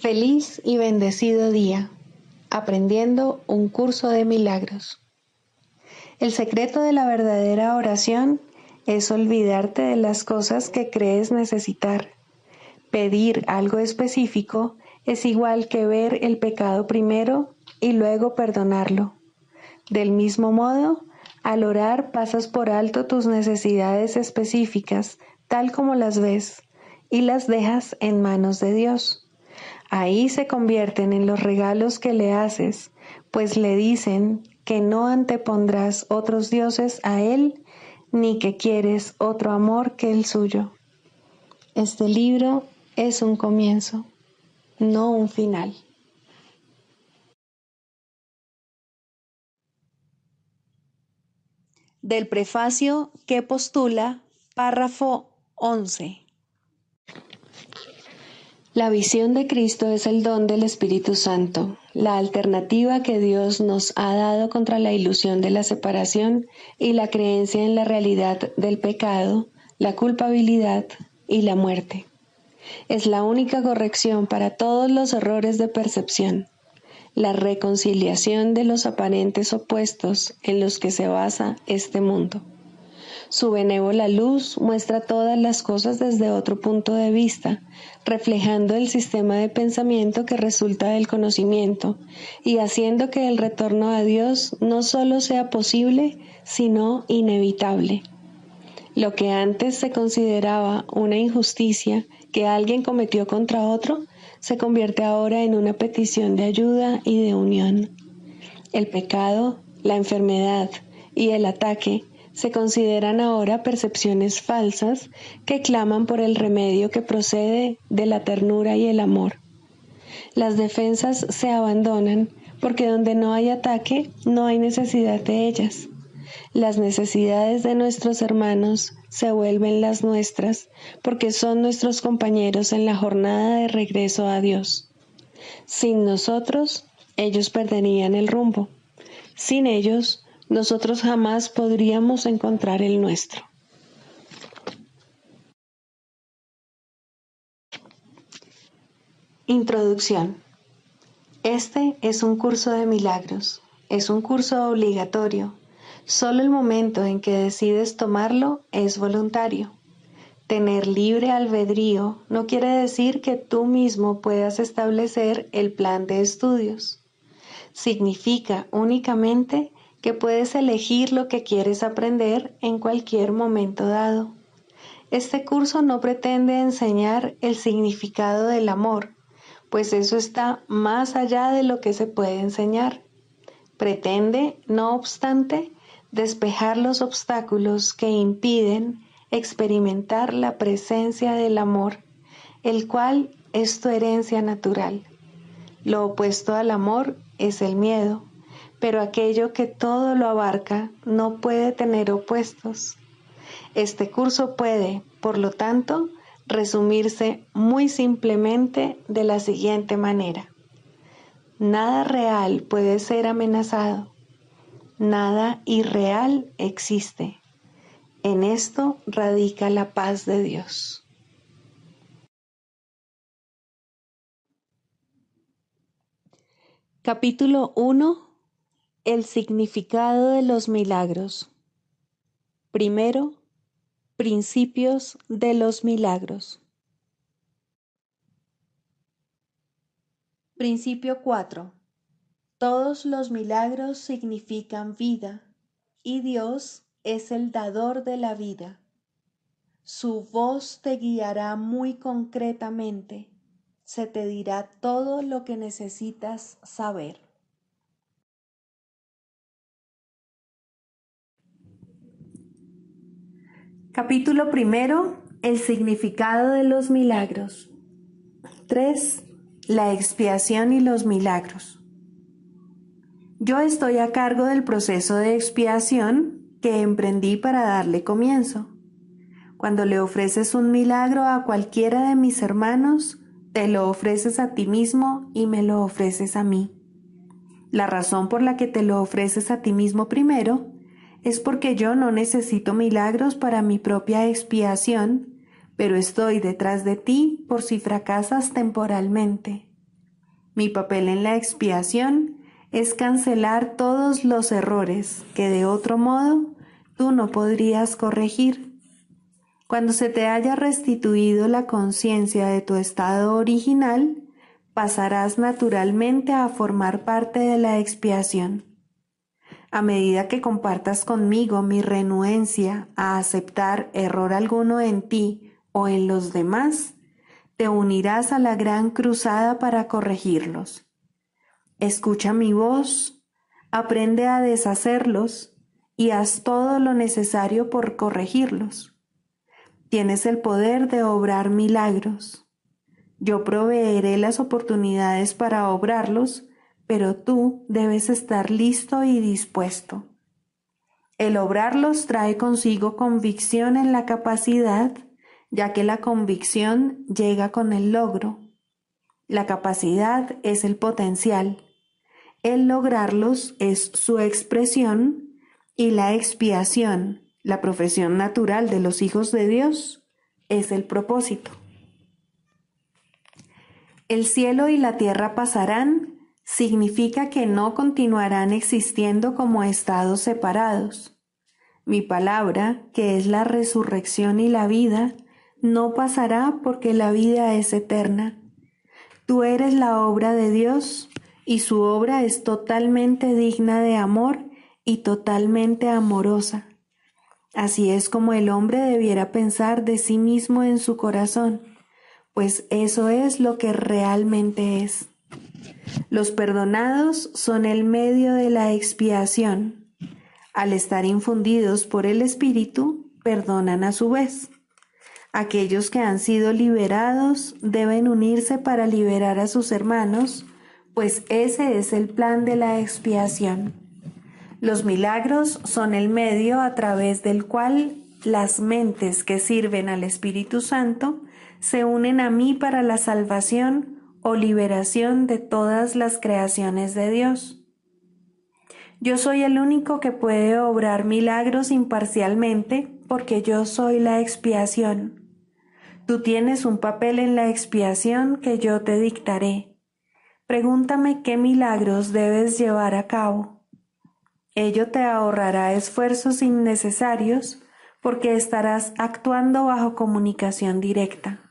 Feliz y bendecido día, aprendiendo un curso de milagros. El secreto de la verdadera oración es olvidarte de las cosas que crees necesitar. Pedir algo específico es igual que ver el pecado primero y luego perdonarlo. Del mismo modo, al orar pasas por alto tus necesidades específicas, tal como las ves, y las dejas en manos de Dios. Ahí se convierten en los regalos que le haces, pues le dicen que no antepondrás otros dioses a Él, ni que quieres otro amor que el suyo. Este libro es un comienzo, no un final. Del prefacio que postula, párrafo 11. La visión de Cristo es el don del Espíritu Santo, la alternativa que Dios nos ha dado contra la ilusión de la separación y la creencia en la realidad del pecado, la culpabilidad y la muerte. Es la única corrección para todos los errores de percepción, la reconciliación de los aparentes opuestos en los que se basa este mundo. Su benévola luz muestra todas las cosas desde otro punto de vista, reflejando el sistema de pensamiento que resulta del conocimiento y haciendo que el retorno a Dios no solo sea posible, sino inevitable. Lo que antes se consideraba una injusticia que alguien cometió contra otro, se convierte ahora en una petición de ayuda y de unión. El pecado, la enfermedad y el ataque se consideran ahora percepciones falsas que claman por el remedio que procede de la ternura y el amor. Las defensas se abandonan porque donde no hay ataque no hay necesidad de ellas. Las necesidades de nuestros hermanos se vuelven las nuestras porque son nuestros compañeros en la jornada de regreso a Dios. Sin nosotros, ellos perderían el rumbo. Sin ellos, nosotros jamás podríamos encontrar el nuestro. Introducción. Este es un curso de milagros. Es un curso obligatorio. Solo el momento en que decides tomarlo es voluntario. Tener libre albedrío no quiere decir que tú mismo puedas establecer el plan de estudios. Significa únicamente que puedes elegir lo que quieres aprender en cualquier momento dado. Este curso no pretende enseñar el significado del amor, pues eso está más allá de lo que se puede enseñar. Pretende, no obstante, despejar los obstáculos que impiden experimentar la presencia del amor, el cual es tu herencia natural. Lo opuesto al amor es el miedo, pero aquello que todo lo abarca no puede tener opuestos. Este curso puede, por lo tanto, resumirse muy simplemente de la siguiente manera. Nada real puede ser amenazado. Nada irreal existe. En esto radica la paz de Dios. Capítulo 1. El significado de los milagros. Primero, principios de los milagros. Principio 4. Todos los milagros significan vida, y Dios es el dador de la vida. Su voz te guiará muy concretamente, se te dirá todo lo que necesitas saber. Capítulo 1. El significado de los milagros. 3. La expiación y los milagros. Yo estoy a cargo del proceso de expiación que emprendí para darle comienzo. Cuando le ofreces un milagro a cualquiera de mis hermanos, te lo ofreces a ti mismo y me lo ofreces a mí. La razón por la que te lo ofreces a ti mismo primero es porque yo no necesito milagros para mi propia expiación, pero estoy detrás de ti por si fracasas temporalmente. Mi papel en la expiación es cancelar todos los errores que de otro modo tú no podrías corregir. Cuando se te haya restituido la conciencia de tu estado original, pasarás naturalmente a formar parte de la expiación. A medida que compartas conmigo mi renuencia a aceptar error alguno en ti o en los demás, te unirás a la gran cruzada para corregirlos. Escucha mi voz, aprende a deshacerlos y haz todo lo necesario por corregirlos. Tienes el poder de obrar milagros. Yo proveeré las oportunidades para obrarlos, pero tú debes estar listo y dispuesto. El obrarlos trae consigo convicción en la capacidad, ya que la convicción llega con el logro. La capacidad es el potencial. El lograrlos es su expresión y la expiación, la profesión natural de los hijos de Dios, es el propósito. El cielo y la tierra pasarán significa que no continuarán existiendo como estados separados. Mi palabra, que es la resurrección y la vida, no pasará porque la vida es eterna. Tú eres la obra de Dios y su obra es totalmente digna de amor y totalmente amorosa. Así es como el hombre debiera pensar de sí mismo en su corazón, pues eso es lo que realmente es. Los perdonados son el medio de la expiación. Al estar infundidos por el Espíritu, perdonan a su vez. Aquellos que han sido liberados deben unirse para liberar a sus hermanos, pues ese es el plan de la expiación. Los milagros son el medio a través del cual las mentes que sirven al Espíritu Santo se unen a mí para la salvación o liberación de todas las creaciones de Dios. Yo soy el único que puede obrar milagros imparcialmente porque yo soy la expiación. Tú tienes un papel en la expiación que yo te dictaré. Pregúntame qué milagros debes llevar a cabo. Ello te ahorrará esfuerzos innecesarios porque estarás actuando bajo comunicación directa.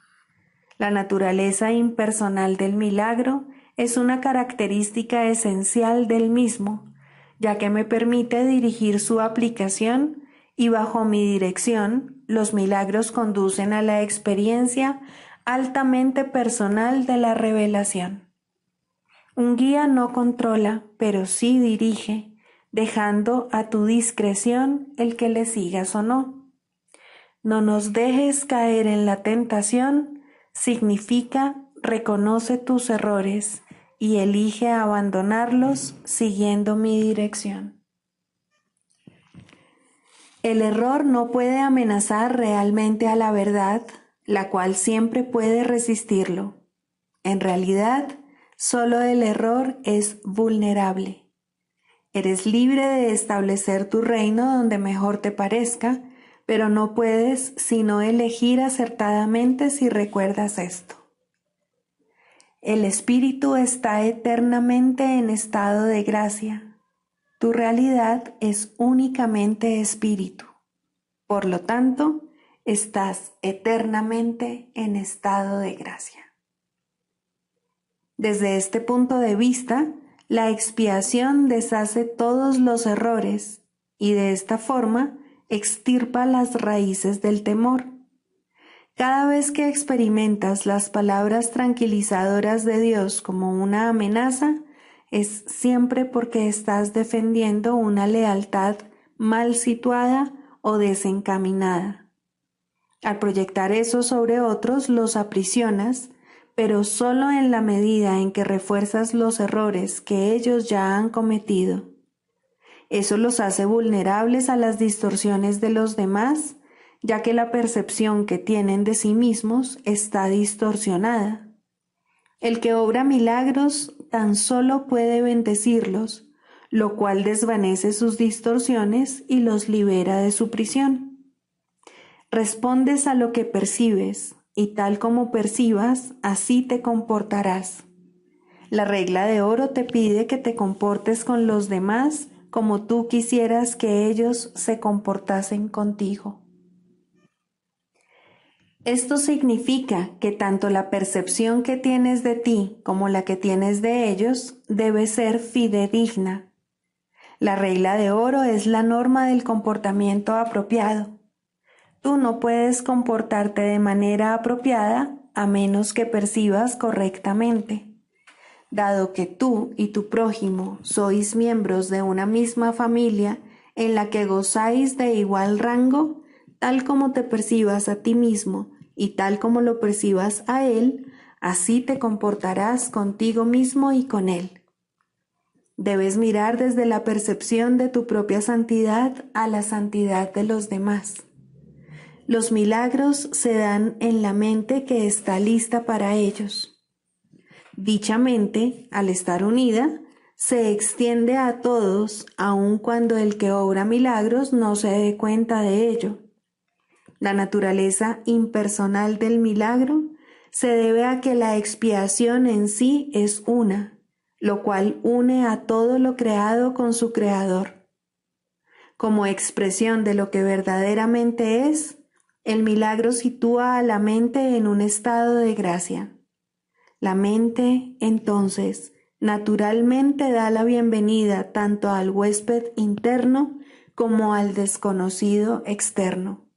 La naturaleza impersonal del milagro es una característica esencial del mismo, ya que me permite dirigir su aplicación y bajo mi dirección los milagros conducen a la experiencia altamente personal de la revelación. Un guía no controla, pero sí dirige, dejando a tu discreción el que le sigas o no. No nos dejes caer en la tentación significa reconoce tus errores y elige abandonarlos siguiendo mi dirección. El error no puede amenazar realmente a la verdad, la cual siempre puede resistirlo. En realidad, solo el error es vulnerable. Eres libre de establecer tu reino donde mejor te parezca, pero no puedes sino elegir acertadamente si recuerdas esto. El espíritu está eternamente en estado de gracia. Tu realidad es únicamente espíritu. Por lo tanto, estás eternamente en estado de gracia. Desde este punto de vista, la expiación deshace todos los errores y de esta forma extirpa las raíces del temor. Cada vez que experimentas las palabras tranquilizadoras de Dios como una amenaza, es siempre porque estás defendiendo una lealtad mal situada o desencaminada. Al proyectar eso sobre otros, los aprisionas, pero solo en la medida en que refuerzas los errores que ellos ya han cometido. Eso los hace vulnerables a las distorsiones de los demás, ya que la percepción que tienen de sí mismos está distorsionada. El que obra milagros tan solo puede bendecirlos, lo cual desvanece sus distorsiones y los libera de su prisión. Respondes a lo que percibes, y tal como percibas, así te comportarás. La regla de oro te pide que te comportes con los demás como tú quisieras que ellos se comportasen contigo. Esto significa que tanto la percepción que tienes de ti como la que tienes de ellos debe ser fidedigna. La regla de oro es la norma del comportamiento apropiado. Tú no puedes comportarte de manera apropiada a menos que percibas correctamente. Dado que tú y tu prójimo sois miembros de una misma familia en la que gozáis de igual rango, tal como te percibas a ti mismo y tal como lo percibas a él, así te comportarás contigo mismo y con él. Debes mirar desde la percepción de tu propia santidad a la santidad de los demás. Los milagros se dan en la mente que está lista para ellos. Dicha mente, al estar unida, se extiende a todos, aun cuando el que obra milagros no se dé cuenta de ello. La naturaleza impersonal del milagro se debe a que la expiación en sí es una, lo cual une a todo lo creado con su creador. Como expresión de lo que verdaderamente es, el milagro sitúa a la mente en un estado de gracia. La mente, entonces, naturalmente da la bienvenida tanto al huésped interno como al desconocido externo.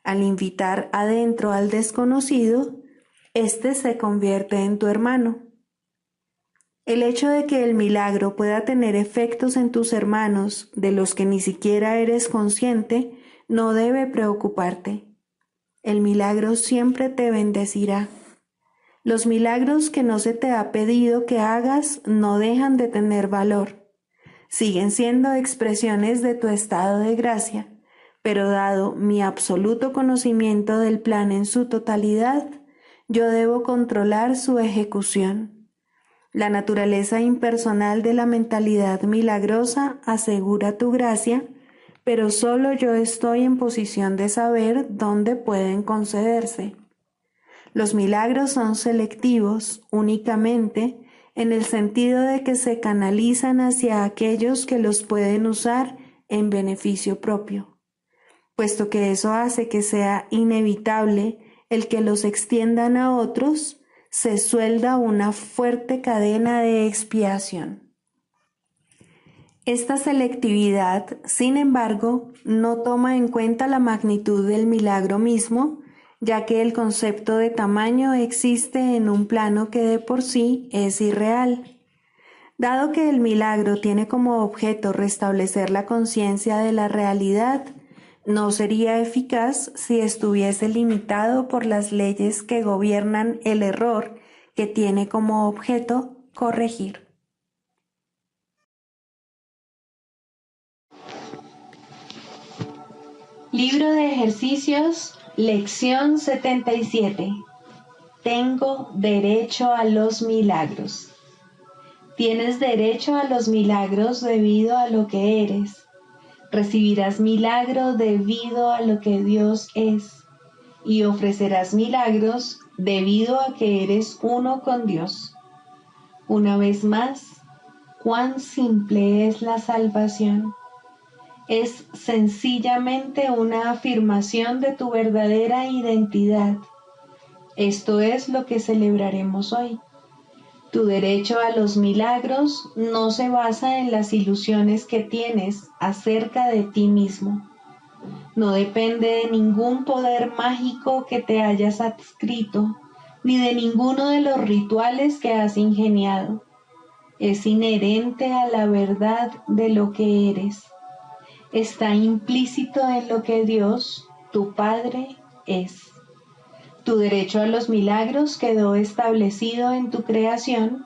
Al invitar adentro al desconocido, éste se convierte en tu hermano. El hecho de que el milagro pueda tener efectos en tus hermanos de los que ni siquiera eres consciente no debe preocuparte. El milagro siempre te bendecirá. Los milagros que no se te ha pedido que hagas no dejan de tener valor. Siguen siendo expresiones de tu estado de gracia, pero dado mi absoluto conocimiento del plan en su totalidad, yo debo controlar su ejecución. La naturaleza impersonal de la mentalidad milagrosa asegura tu gracia, pero solo yo estoy en posición de saber dónde pueden concederse. Los milagros son selectivos únicamente en el sentido de que se canalizan hacia aquellos que los pueden usar en beneficio propio, puesto que eso hace que sea inevitable el que los extiendan a otros, se suelda una fuerte cadena de expiación. Esta selectividad, sin embargo, no toma en cuenta la magnitud del milagro mismo, ya que el concepto de tamaño existe en un plano que de por sí es irreal. Dado que el milagro tiene como objeto restablecer la conciencia de la realidad, no sería eficaz si estuviese limitado por las leyes que gobiernan el error que tiene como objeto corregir. Libro de ejercicios, lección 77. Tengo derecho a los milagros. Tienes derecho a los milagros debido a lo que eres. Recibirás milagro debido a lo que Dios es. Y ofrecerás milagros debido a que eres uno con Dios. Una vez más, cuán simple es la salvación. Es sencillamente una afirmación de tu verdadera identidad. Esto es lo que celebraremos hoy. Tu derecho a los milagros no se basa en las ilusiones que tienes acerca de ti mismo. No depende de ningún poder mágico que te hayas adscrito, ni de ninguno de los rituales que has ingeniado. Es inherente a la verdad de lo que eres. Está implícito en lo que Dios, tu Padre, es. Tu derecho a los milagros quedó establecido en tu creación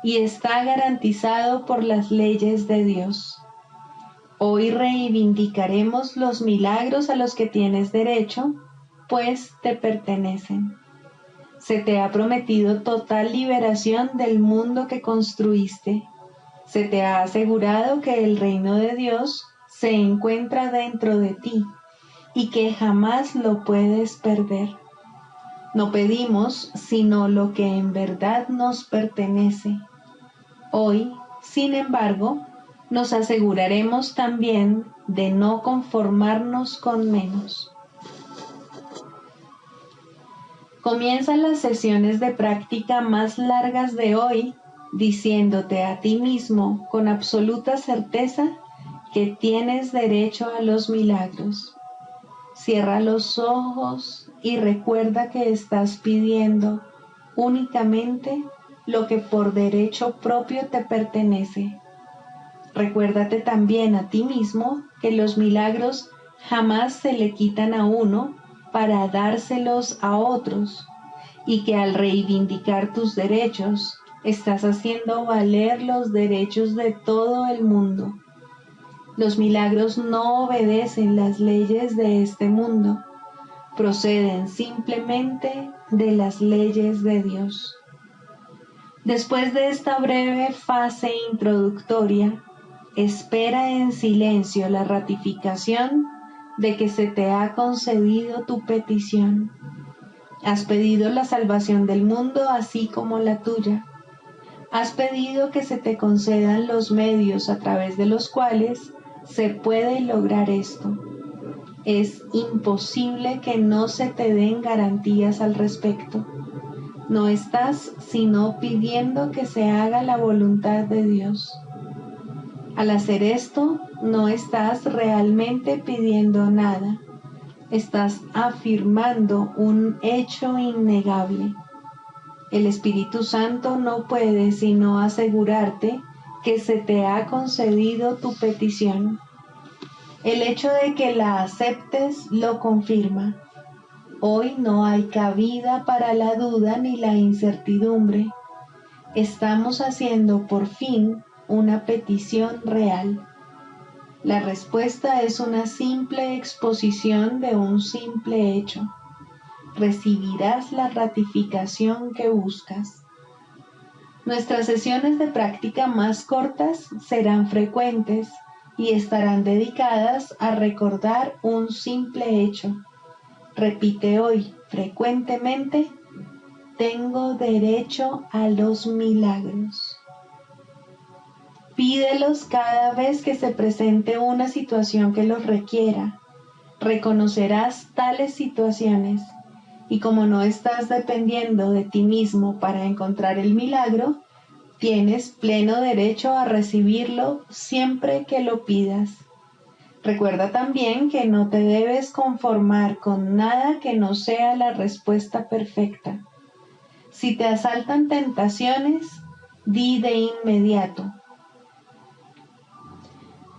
y está garantizado por las leyes de Dios. Hoy reivindicaremos los milagros a los que tienes derecho, pues te pertenecen. Se te ha prometido total liberación del mundo que construiste. Se te ha asegurado que el reino de Dios se encuentra dentro de ti y que jamás lo puedes perder. No pedimos sino lo que en verdad nos pertenece, Hoy, sin embargo, nos aseguraremos también de no conformarnos con menos. Comienzan las sesiones de práctica más largas de hoy diciéndote a ti mismo con absoluta certeza que tienes derecho a los milagros. Cierra los ojos y recuerda que estás pidiendo únicamente lo que por derecho propio te pertenece. Recuérdate también a ti mismo que los milagros jamás se le quitan a uno para dárselos a otros y que al reivindicar tus derechos estás haciendo valer los derechos de todo el mundo. Los milagros no obedecen las leyes de este mundo, proceden simplemente de las leyes de Dios. Después de esta breve fase introductoria, espera en silencio la ratificación de que se te ha concedido tu petición. Has pedido la salvación del mundo así como la tuya. Has pedido que se te concedan los medios a través de los cuales se puede lograr esto. Es imposible que no se te den garantías al respecto. No estás sino pidiendo que se haga la voluntad de Dios. Al hacer esto, no estás realmente pidiendo nada. Estás afirmando un hecho innegable. El Espíritu Santo no puede sino asegurarte que se te ha concedido tu petición. El hecho de que la aceptes lo confirma. Hoy no hay cabida para la duda ni la incertidumbre. Estamos haciendo por fin una petición real. La respuesta es una simple exposición de un simple hecho. Recibirás la ratificación que buscas. Nuestras sesiones de práctica más cortas serán frecuentes y estarán dedicadas a recordar un simple hecho. Repite hoy frecuentemente: tengo derecho a los milagros. Pídelos cada vez que se presente una situación que los requiera. Reconocerás tales situaciones y como no estás dependiendo de ti mismo para encontrar el milagro, tienes pleno derecho a recibirlo siempre que lo pidas. Recuerda también que no te debes conformar con nada que no sea la respuesta perfecta. Si te asaltan tentaciones, di de inmediato: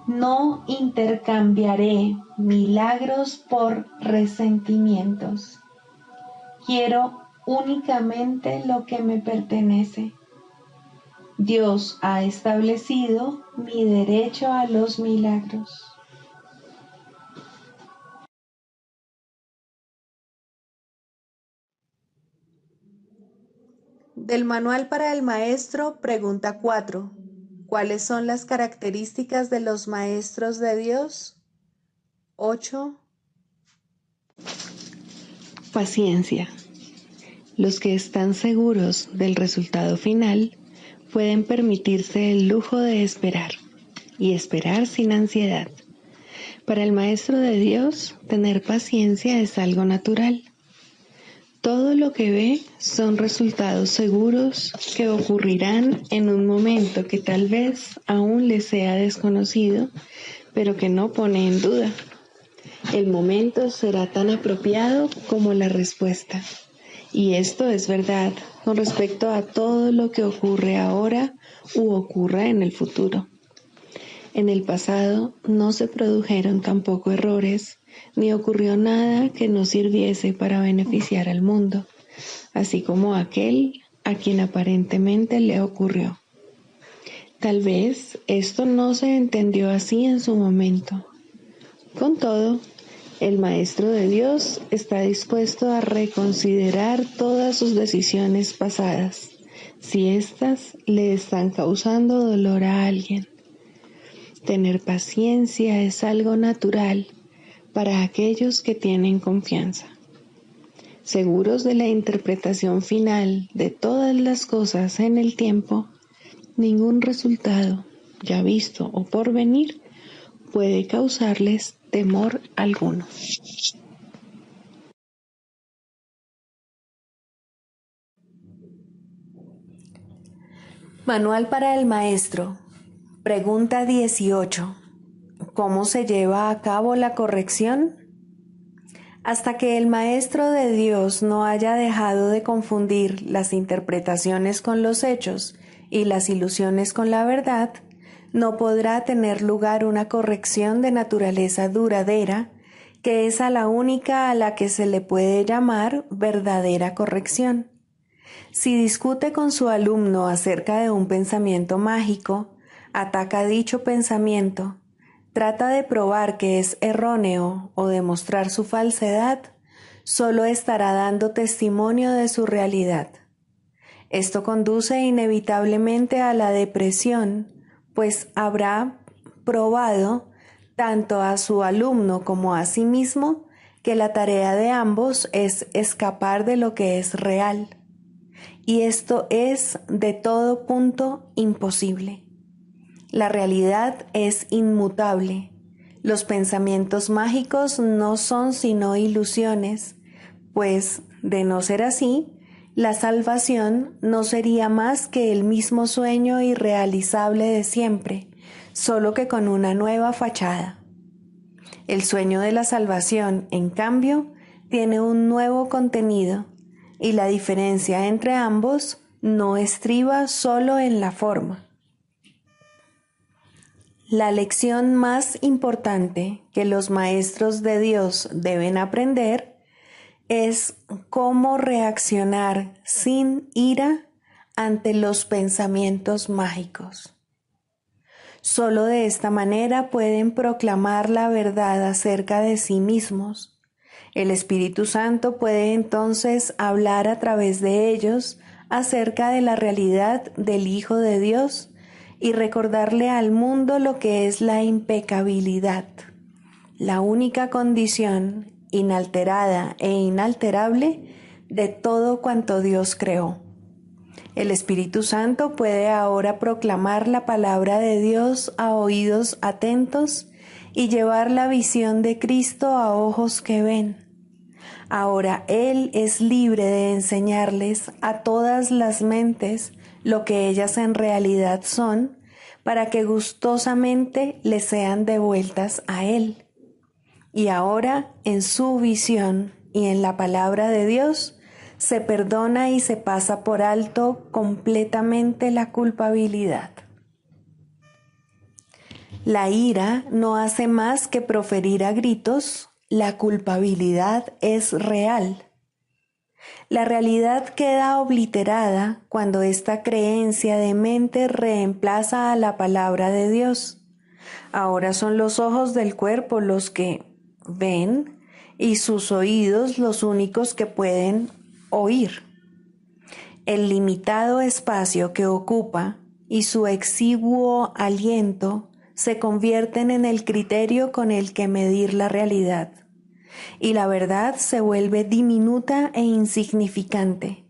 no intercambiaré milagros por resentimientos. Quiero únicamente lo que me pertenece. Dios ha establecido mi derecho a los milagros. Del Manual para el Maestro, pregunta 4. ¿Cuáles son las características de los maestros de Dios? 8. Paciencia. Los que están seguros del resultado final pueden permitirse el lujo de esperar y esperar sin ansiedad. Para el Maestro de Dios, tener paciencia es algo natural. Todo lo que ve son resultados seguros que ocurrirán en un momento que tal vez aún le sea desconocido, pero que no pone en duda. El momento será tan apropiado como la respuesta. Y esto es verdad con respecto a todo lo que ocurre ahora u ocurra en el futuro. En el pasado no se produjeron tampoco errores, ni ocurrió nada que no sirviese para beneficiar al mundo, así como aquel a quien aparentemente le ocurrió. Tal vez esto no se entendió así en su momento. Con todo, el Maestro de Dios está dispuesto a reconsiderar todas sus decisiones pasadas, si éstas le están causando dolor a alguien. Tener paciencia es algo natural para aquellos que tienen confianza. Seguros de la interpretación final de todas las cosas en el tiempo, Ningún resultado, ya visto o por venir, puede causarles temor alguno. Manual para el maestro. Pregunta 18. ¿Cómo se lleva a cabo la corrección? Hasta que el Maestro de Dios no haya dejado de confundir las interpretaciones con los hechos y las ilusiones con la verdad, no podrá tener lugar una corrección de naturaleza duradera, que es a la única a la que se le puede llamar verdadera corrección. Si discute con su alumno acerca de un pensamiento mágico, ataca dicho pensamiento, trata de probar que es erróneo o demostrar su falsedad, solo estará dando testimonio de su realidad. Esto conduce inevitablemente a la depresión, pues habrá probado tanto a su alumno como a sí mismo que la tarea de ambos es escapar de lo que es real. Y esto es de todo punto imposible. La realidad es inmutable. Los pensamientos mágicos no son sino ilusiones, pues, de no ser así, la salvación no sería más que el mismo sueño irrealizable de siempre, solo que con una nueva fachada. El sueño de la salvación, en cambio, tiene un nuevo contenido, y la diferencia entre ambos no estriba solo en la forma. La lección más importante que los maestros de Dios deben aprender es cómo reaccionar sin ira ante los pensamientos mágicos. Solo de esta manera pueden proclamar la verdad acerca de sí mismos. El Espíritu Santo puede entonces hablar a través de ellos acerca de la realidad del Hijo de Dios y recordarle al mundo lo que es la impecabilidad, la única condición inalterada e inalterable de todo cuanto Dios creó. El Espíritu Santo puede ahora proclamar la palabra de Dios a oídos atentos y llevar la visión de Cristo a ojos que ven. Ahora Él es libre de enseñarles a todas las mentes lo que ellas en realidad son, para que gustosamente les sean devueltas a Él. Y ahora, en su visión y en la palabra de Dios, se perdona y se pasa por alto completamente la culpabilidad. La ira no hace más que proferir a gritos: la culpabilidad es real. La realidad queda obliterada cuando esta creencia de mente reemplaza a la palabra de Dios. Ahora son los ojos del cuerpo los que ven y sus oídos los únicos que pueden oír. El limitado espacio que ocupa y su exiguo aliento se convierten en el criterio con el que medir la realidad, y la verdad se vuelve diminuta e insignificante.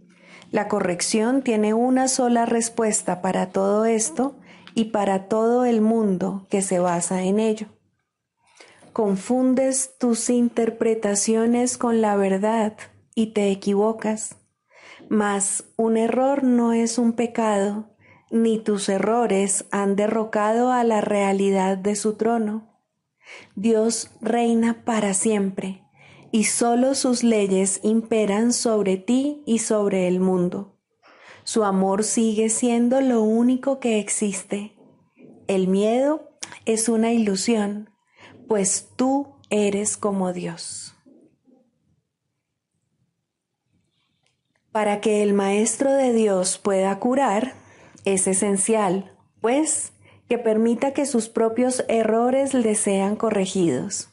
La corrección tiene una sola respuesta para todo esto y para todo el mundo que se basa en ello. Confundes tus interpretaciones con la verdad y te equivocas, mas un error no es un pecado, ni tus errores han derrocado a la realidad de su trono. Dios reina para siempre, y solo sus leyes imperan sobre ti y sobre el mundo. Su amor sigue siendo lo único que existe. El miedo es una ilusión, pues tú eres como Dios. Para que el Maestro de Dios pueda curar, es esencial, pues, que permita que sus propios errores le sean corregidos.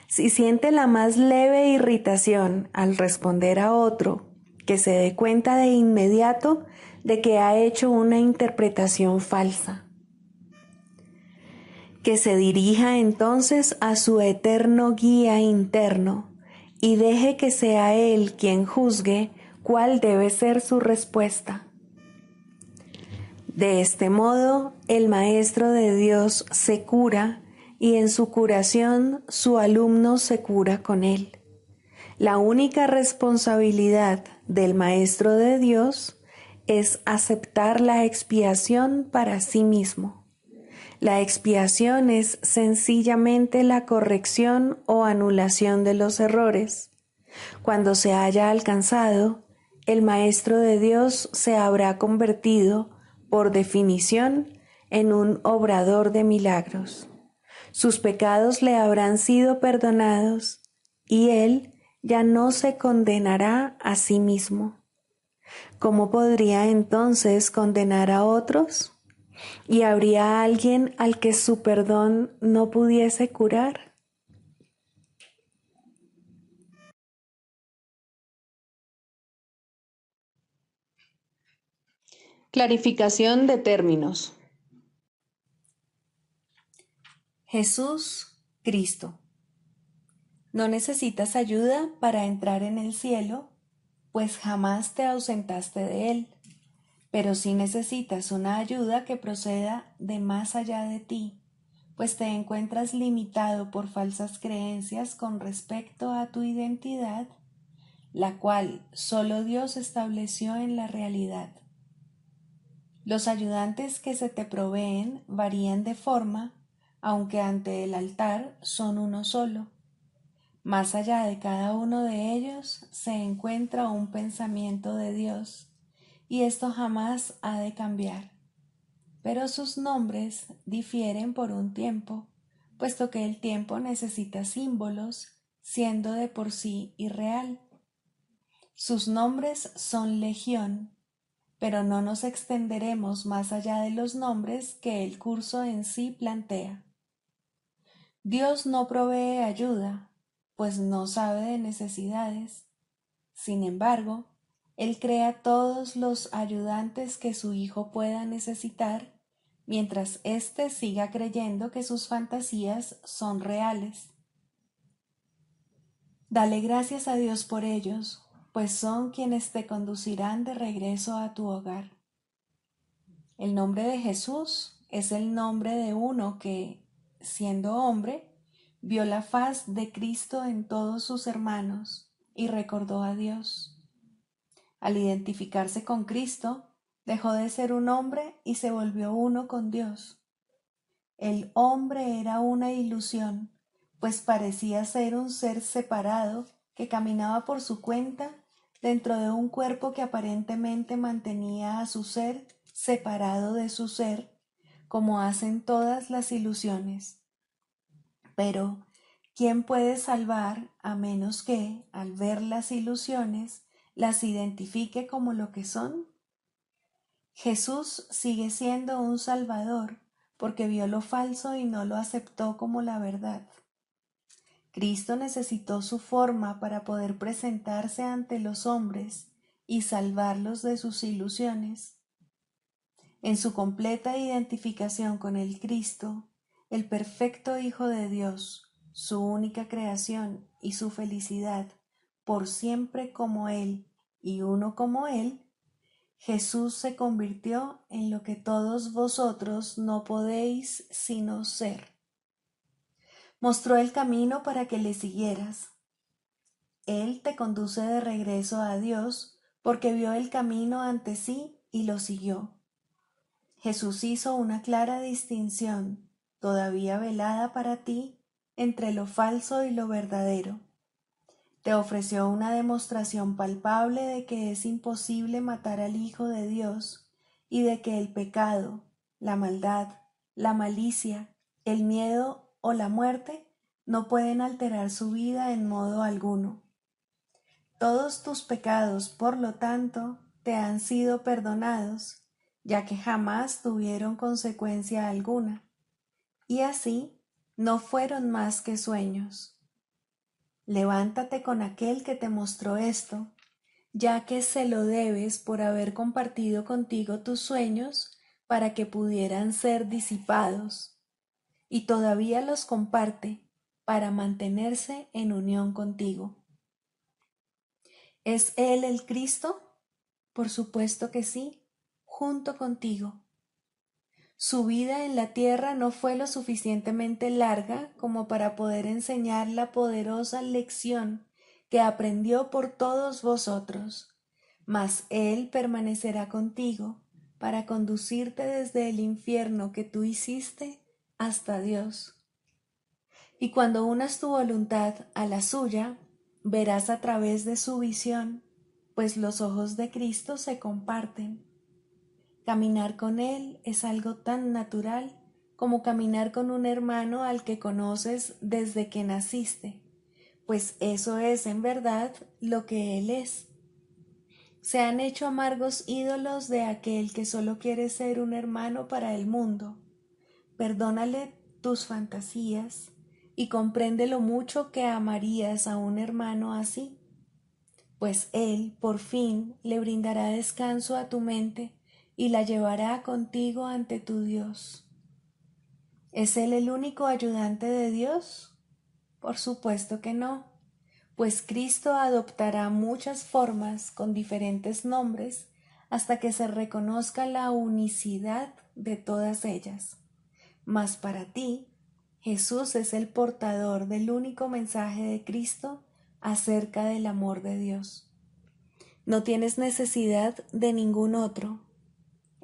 Si siente la más leve irritación al responder a otro, que se dé cuenta de inmediato de que ha hecho una interpretación falsa. Que se dirija entonces a su eterno guía interno y deje que sea él quien juzgue cuál debe ser su respuesta. De este modo, el Maestro de Dios se cura y en su curación su alumno se cura con él. La única responsabilidad del Maestro de Dios es aceptar la expiación para sí mismo. La expiación es sencillamente la corrección o anulación de los errores. Cuando se haya alcanzado, el Maestro de Dios se habrá convertido, por definición, en un obrador de milagros. Sus pecados le habrán sido perdonados y él ya no se condenará a sí mismo. ¿Cómo podría entonces condenar a otros? ¿Y habría alguien al que su perdón no pudiese curar? Clarificación de términos. Jesús, Cristo. No necesitas ayuda para entrar en el cielo, pues jamás te ausentaste de él, pero sí necesitas una ayuda que proceda de más allá de ti, pues te encuentras limitado por falsas creencias con respecto a tu identidad, la cual solo Dios estableció en la realidad. Los ayudantes que se te proveen varían de forma, aunque ante el altar son uno solo. Más allá de cada uno de ellos se encuentra un pensamiento de Dios, y esto jamás ha de cambiar. Pero sus nombres difieren por un tiempo, puesto que el tiempo necesita símbolos, siendo de por sí irreal. Sus nombres son legión, pero no nos extenderemos más allá de los nombres que el curso en sí plantea. Dios no provee ayuda, pues no sabe de necesidades. Sin embargo, Él crea todos los ayudantes que su Hijo pueda necesitar, mientras éste siga creyendo que sus fantasías son reales. Dale gracias a Dios por ellos, pues son quienes te conducirán de regreso a tu hogar. El nombre de Jesús es el nombre de uno que, siendo hombre, vio la faz de Cristo en todos sus hermanos y recordó a Dios. Al identificarse con Cristo, dejó de ser un hombre y se volvió uno con Dios. El hombre era una ilusión, pues parecía ser un ser separado que caminaba por su cuenta dentro de un cuerpo que aparentemente mantenía a su ser separado de su ser, como hacen todas las ilusiones. Pero, ¿quién puede salvar a menos que, al ver las ilusiones, las identifique como lo que son? Jesús sigue siendo un Salvador, porque vio lo falso y no lo aceptó como la verdad. Cristo necesitó su forma para poder presentarse ante los hombres y salvarlos de sus ilusiones. En su completa identificación con el Cristo, el perfecto Hijo de Dios, su única creación y su felicidad, por siempre como Él y uno como Él, Jesús se convirtió en lo que todos vosotros no podéis sino ser. Mostró el camino para que le siguieras. Él te conduce de regreso a Dios porque vio el camino ante sí y lo siguió. Jesús hizo una clara distinción, todavía velada para ti, entre lo falso y lo verdadero. Te ofreció una demostración palpable de que es imposible matar al Hijo de Dios y de que el pecado, la maldad, la malicia, el miedo o la muerte no pueden alterar su vida en modo alguno. Todos tus pecados, por lo tanto, te han sido perdonados, ya que jamás tuvieron consecuencia alguna, y así no fueron más que sueños. Levántate con aquel que te mostró esto, ya que se lo debes por haber compartido contigo tus sueños para que pudieran ser disipados, y todavía los comparte para mantenerse en unión contigo. ¿Es Él el Cristo? Por supuesto que sí, junto contigo, Su vida en la tierra no fue lo suficientemente larga como para poder enseñar la poderosa lección que aprendió por todos vosotros, mas Él permanecerá contigo para conducirte desde el infierno que tú hiciste hasta Dios. Y cuando unas tu voluntad a la suya, verás a través de su visión, pues los ojos de Cristo se comparten. Caminar con Él es algo tan natural como caminar con un hermano al que conoces desde que naciste, pues eso es en verdad lo que Él es. Se han hecho amargos ídolos de aquel que solo quiere ser un hermano para el mundo. Perdónale tus fantasías y comprende lo mucho que amarías a un hermano así, pues Él por fin le brindará descanso a tu mente y la llevará contigo ante tu Dios. ¿Es Él el único ayudante de Dios? Por supuesto que no, pues Cristo adoptará muchas formas con diferentes nombres hasta que se reconozca la unicidad de todas ellas. Mas para ti, Jesús es el portador del único mensaje de Cristo acerca del amor de Dios. No tienes necesidad de ningún otro.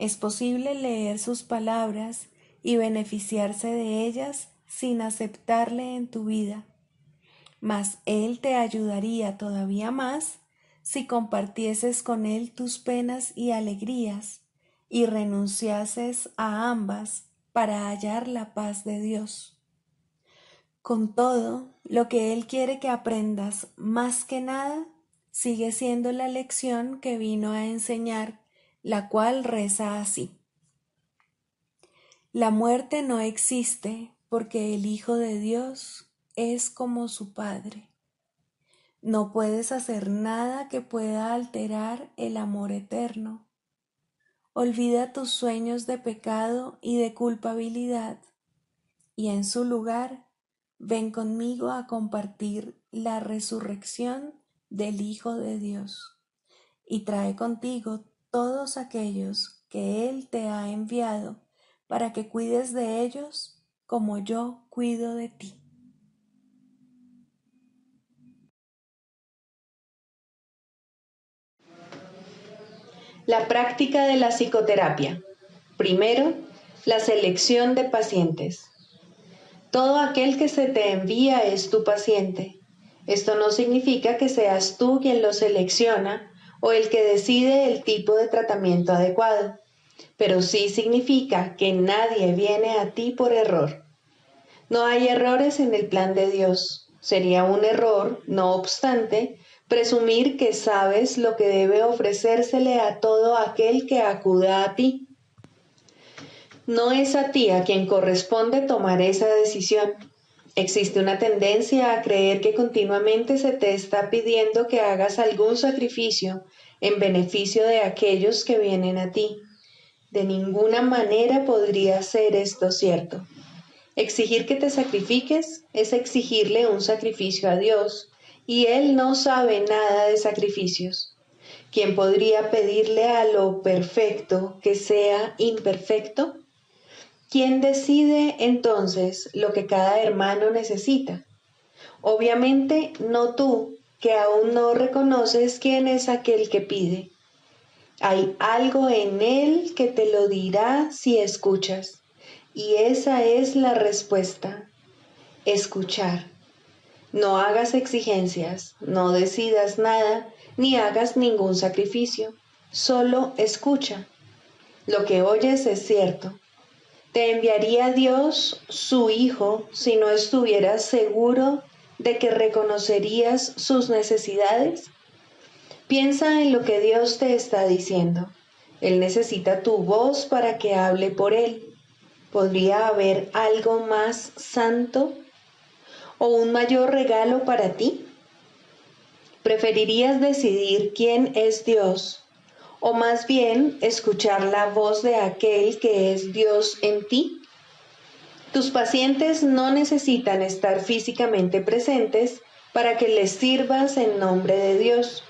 Es posible leer sus palabras y beneficiarse de ellas sin aceptarle en tu vida, mas Él te ayudaría todavía más si compartieses con Él tus penas y alegrías y renunciases a ambas para hallar la paz de Dios. Con todo, lo que Él quiere que aprendas más que nada sigue siendo la lección que vino a enseñar, la cual reza así: la muerte no existe porque el Hijo de Dios es como su Padre. No puedes hacer nada que pueda alterar el amor eterno. Olvida tus sueños de pecado y de culpabilidad, y en su lugar, ven conmigo a compartir la resurrección del Hijo de Dios, y trae contigo todos aquellos que Él te ha enviado para que cuides de ellos como yo cuido de ti. La práctica de la psicoterapia. Primero, la selección de pacientes. Todo aquel que se te envía es tu paciente. Esto no significa que seas tú quien lo selecciona o el que decide el tipo de tratamiento adecuado, pero sí significa que nadie viene a ti por error. No hay errores en el plan de Dios. Sería un error, no obstante, presumir que sabes lo que debe ofrecérsele a todo aquel que acuda a ti. No es a ti a quien corresponde tomar esa decisión. Existe una tendencia a creer que continuamente se te está pidiendo que hagas algún sacrificio en beneficio de aquellos que vienen a ti. De ninguna manera podría ser esto cierto. Exigir que te sacrifiques es exigirle un sacrificio a Dios, y Él no sabe nada de sacrificios. ¿Quién podría pedirle a lo perfecto que sea imperfecto? ¿Quién decide entonces lo que cada hermano necesita? Obviamente no tú, que aún no reconoces quién es aquel que pide. Hay algo en él que te lo dirá si escuchas. Y esa es la respuesta: escuchar. No hagas exigencias, no decidas nada, ni hagas ningún sacrificio. Solo escucha. Lo que oyes es cierto. ¿Te enviaría Dios, su Hijo, si no estuvieras seguro de que reconocerías sus necesidades? Piensa en lo que Dios te está diciendo. Él necesita tu voz para que hable por Él. ¿Podría haber algo más santo o un mayor regalo para ti? ¿Preferirías decidir quién es Dios o más bien escuchar la voz de aquel que es Dios en ti? Tus pacientes no necesitan estar físicamente presentes para que les sirvas en nombre de Dios.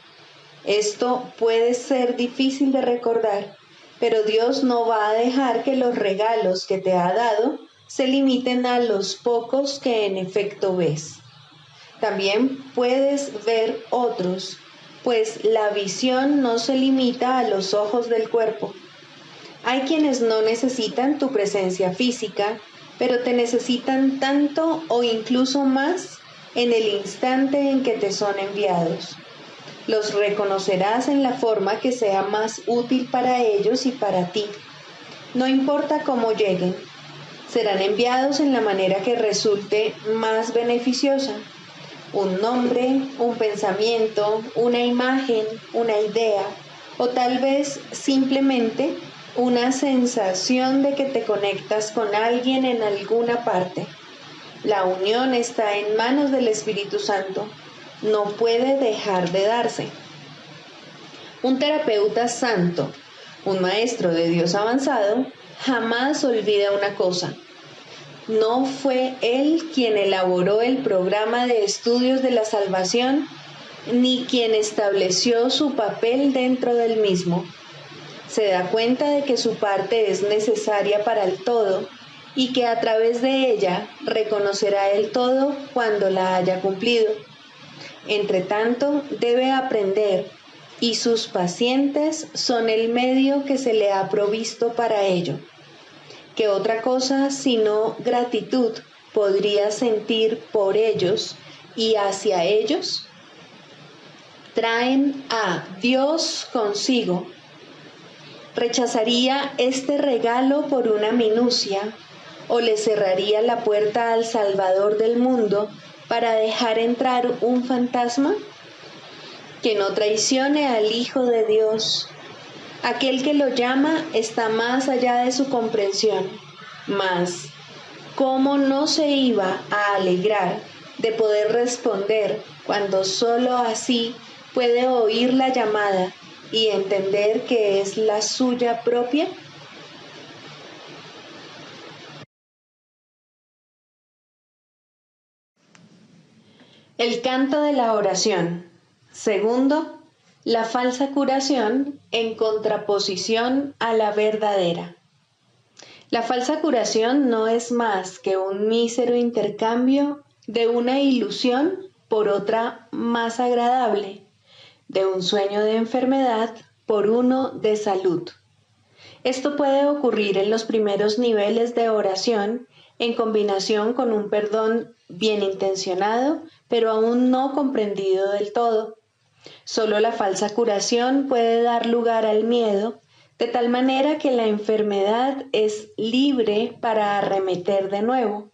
Esto puede ser difícil de recordar, pero Dios no va a dejar que los regalos que te ha dado se limiten a los pocos que en efecto ves. También puedes ver otros, pues la visión no se limita a los ojos del cuerpo. Hay quienes no necesitan tu presencia física, pero te necesitan tanto o incluso más en el instante en que te son enviados. Los reconocerás en la forma que sea más útil para ellos y para ti. No importa cómo lleguen, serán enviados en la manera que resulte más beneficiosa. Un nombre, un pensamiento, una imagen, una idea, o tal vez simplemente una sensación de que te conectas con alguien en alguna parte. La unión está en manos del Espíritu Santo. No puede dejar de darse. Un terapeuta santo, un maestro de Dios avanzado, jamás olvida una cosa. No fue él quien elaboró el programa de estudios de la salvación, ni quien estableció su papel dentro del mismo. Se da cuenta de que su parte es necesaria para el todo y que a través de ella reconocerá el todo cuando la haya cumplido. Entre tanto, debe aprender, y sus pacientes son el medio que se le ha provisto para ello. ¿Qué otra cosa sino gratitud podría sentir por ellos y hacia ellos? Traen a Dios consigo. ¿Rechazaría este regalo por una minucia o le cerraría la puerta al Salvador del mundo para dejar entrar un fantasma? Que no traicione al Hijo de Dios. Aquel que lo llama está más allá de su comprensión, mas ¿cómo no se iba a alegrar de poder responder cuando sólo así puede oír la llamada y entender que es la suya propia? El canto de la oración. Segundo, la falsa curación en contraposición a la verdadera. La falsa curación no es más que un mísero intercambio de una ilusión por otra más agradable, de un sueño de enfermedad por uno de salud. Esto puede ocurrir en los primeros niveles de oración en combinación con un perdón bien intencionado, pero aún no comprendido del todo. Solo la falsa curación puede dar lugar al miedo, de tal manera que la enfermedad es libre para arremeter de nuevo.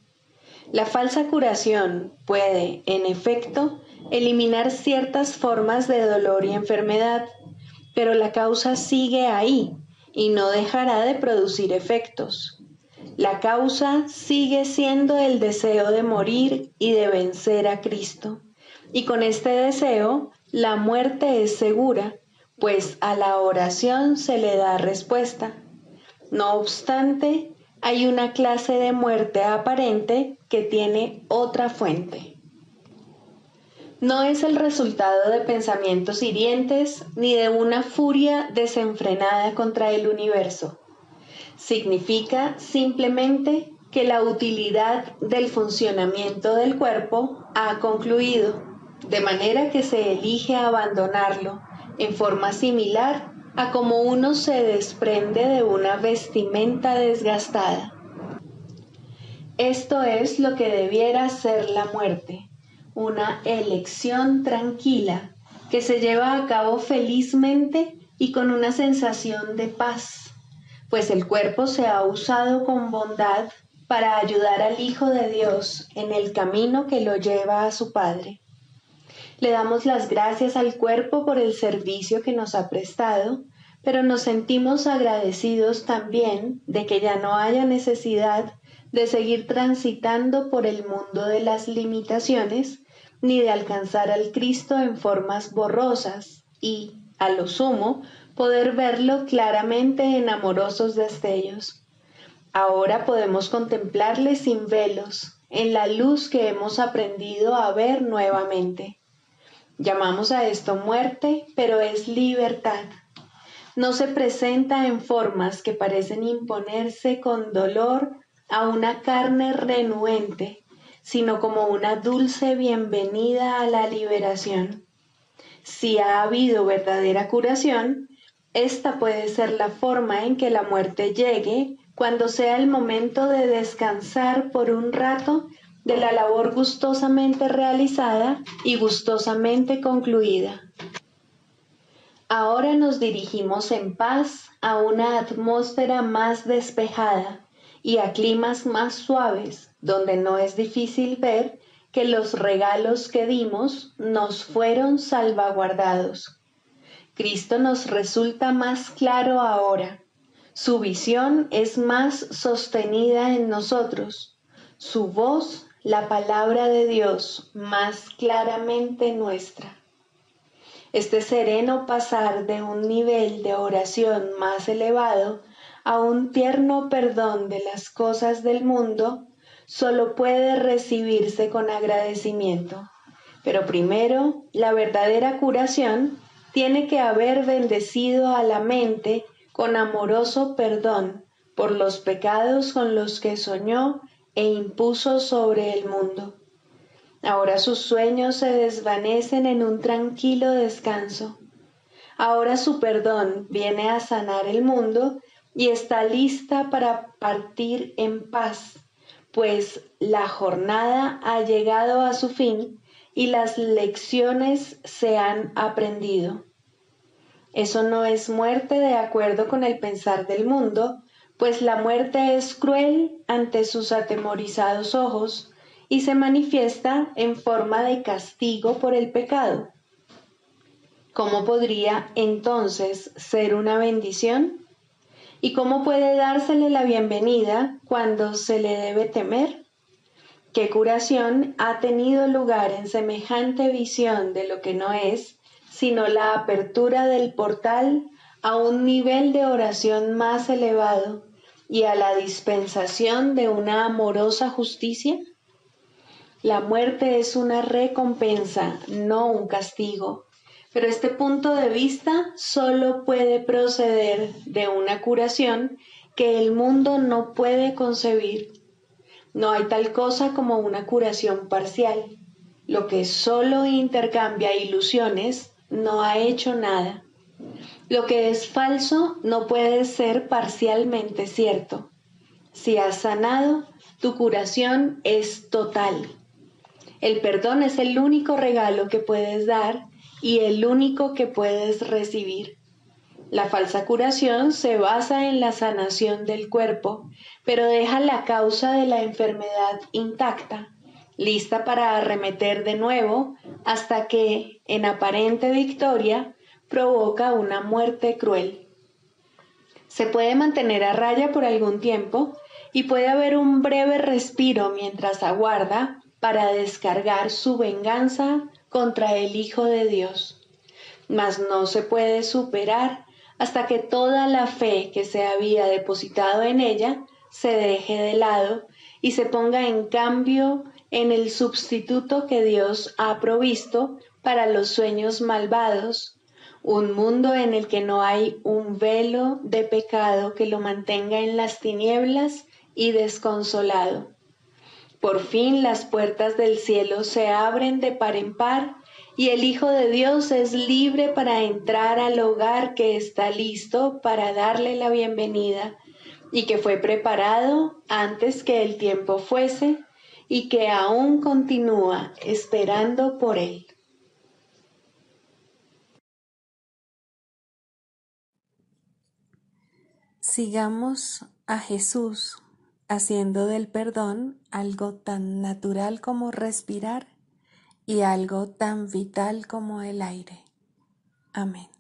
La falsa curación puede, en efecto, eliminar ciertas formas de dolor y enfermedad, pero la causa sigue ahí y no dejará de producir efectos. La causa sigue siendo el deseo de morir y de vencer a Cristo. Y con este deseo, la muerte es segura, pues a la oración se le da respuesta. No obstante, hay una clase de muerte aparente que tiene otra fuente. No es el resultado de pensamientos hirientes ni de una furia desenfrenada contra el universo. Significa simplemente que la utilidad del funcionamiento del cuerpo ha concluido, de manera que se elige abandonarlo en forma similar a como uno se desprende de una vestimenta desgastada. Esto es lo que debiera ser la muerte, una elección tranquila que se lleva a cabo felizmente y con una sensación de paz, pues el cuerpo se ha usado con bondad para ayudar al Hijo de Dios en el camino que lo lleva a su Padre. Le damos las gracias al cuerpo por el servicio que nos ha prestado, pero nos sentimos agradecidos también de que ya no haya necesidad de seguir transitando por el mundo de las limitaciones, ni de alcanzar al Cristo en formas borrosas y, a lo sumo, poder verlo claramente en amorosos destellos. Ahora podemos contemplarle sin velos, en la luz que hemos aprendido a ver nuevamente. Llamamos a esto muerte, pero es libertad. no se presenta en formas que parecen imponerse con dolor a una carne renuente, sino como una dulce bienvenida a la liberación. Si ha habido verdadera curación, esta puede ser la forma en que la muerte llegue cuando sea el momento de descansar por un rato de la labor gustosamente realizada y gustosamente concluida. Ahora nos dirigimos en paz a una atmósfera más despejada y a climas más suaves, donde no es difícil ver que los regalos que dimos nos fueron salvaguardados. Cristo nos resulta más claro ahora. Su visión es más sostenida en nosotros. Su voz, la palabra de Dios, más claramente nuestra. Este sereno pasar de un nivel de oración más elevado a un tierno perdón de las cosas del mundo solo puede recibirse con agradecimiento. Pero primero, la verdadera curación tiene que haber bendecido a la mente con amoroso perdón por los pecados con los que soñó e impuso sobre el mundo. Ahora sus sueños se desvanecen en un tranquilo descanso. Ahora su perdón viene a sanar el mundo y está lista para partir en paz, pues la jornada ha llegado a su fin y las lecciones se han aprendido. Eso no es muerte de acuerdo con el pensar del mundo, pues la muerte es cruel ante sus atemorizados ojos y se manifiesta en forma de castigo por el pecado. ¿Cómo podría entonces ser una bendición? ¿Y cómo puede dársele la bienvenida cuando se le debe temer? ¿Qué curación ha tenido lugar en semejante visión de lo que no es, sino la apertura del portal a un nivel de oración más elevado y a la dispensación de una amorosa justicia? La muerte es una recompensa, no un castigo, pero este punto de vista solo puede proceder de una curación que el mundo no puede concebir. No hay tal cosa como una curación parcial. Lo que solo intercambia ilusiones no ha hecho nada. Lo que es falso no puede ser parcialmente cierto. Si has sanado, tu curación es total. El perdón es el único regalo que puedes dar y el único que puedes recibir. La falsa curación se basa en la sanación del cuerpo, pero deja la causa de la enfermedad intacta, lista para arremeter de nuevo hasta que, en aparente victoria, provoca una muerte cruel. Se puede mantener a raya por algún tiempo y puede haber un breve respiro mientras aguarda para descargar su venganza contra el Hijo de Dios. Mas no se puede superar hasta que toda la fe que se había depositado en ella se deje de lado y se ponga en cambio en el sustituto que Dios ha provisto para los sueños malvados, un mundo en el que no hay un velo de pecado que lo mantenga en las tinieblas y desconsolado. Por fin las puertas del cielo se abren de par en par y el Hijo de Dios es libre para entrar al hogar que está listo para darle la bienvenida y que fue preparado antes que el tiempo fuese y que aún continúa esperando por él. Sigamos a Jesús haciendo del perdón algo tan natural como respirar y algo tan vital como el aire. Amén.